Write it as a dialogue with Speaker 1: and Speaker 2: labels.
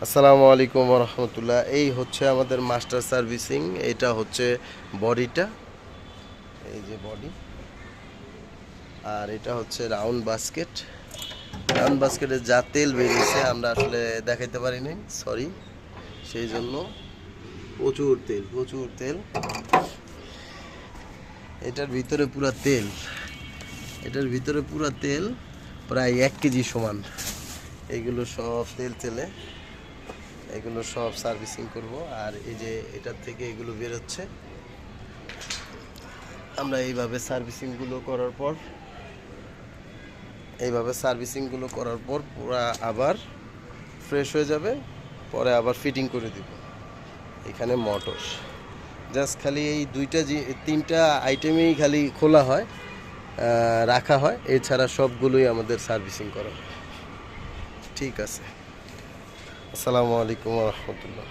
Speaker 1: আসসালামু আলাইকুম রহমতুল্লাহ। এই হচ্ছে আমাদের মাস্টার সার্ভিসিং। এটা হচ্ছে বডিটা, এই যে বডি। আর এটা হচ্ছে রাউন্ড বাস্কেট। রাউন্ড বাস্কেটে যা তেল বেরিয়েছে আমরা আসলে দেখাইতে পারি নাই, সরি। সেই জন্য প্রচুর তেল, প্রচুর তেল। এটার ভিতরে পুরা তেল, এটার ভিতরে পুরা তেল প্রায় 1 কেজি সমান। এইগুলো সব তেল তেলে, এগুলো সব সার্ভিসিং করব। আর এই যে এটার থেকে এগুলো বেরোচ্ছে, আমরা এইভাবে সার্ভিসিংগুলো করার পর পুরা আবার ফ্রেশ হয়ে যাবে। পরে আবার ফিটিং করে দিব। এখানে মোটর জাস্ট খালি এই তিনটা আইটেমেই খালি খোলা হয়, রাখা হয়। এছাড়া সবগুলোই আমাদের সার্ভিসিং করা হয়। ঠিক আছে। আসসালামু আলাইকুম রহমতুল্লাহ।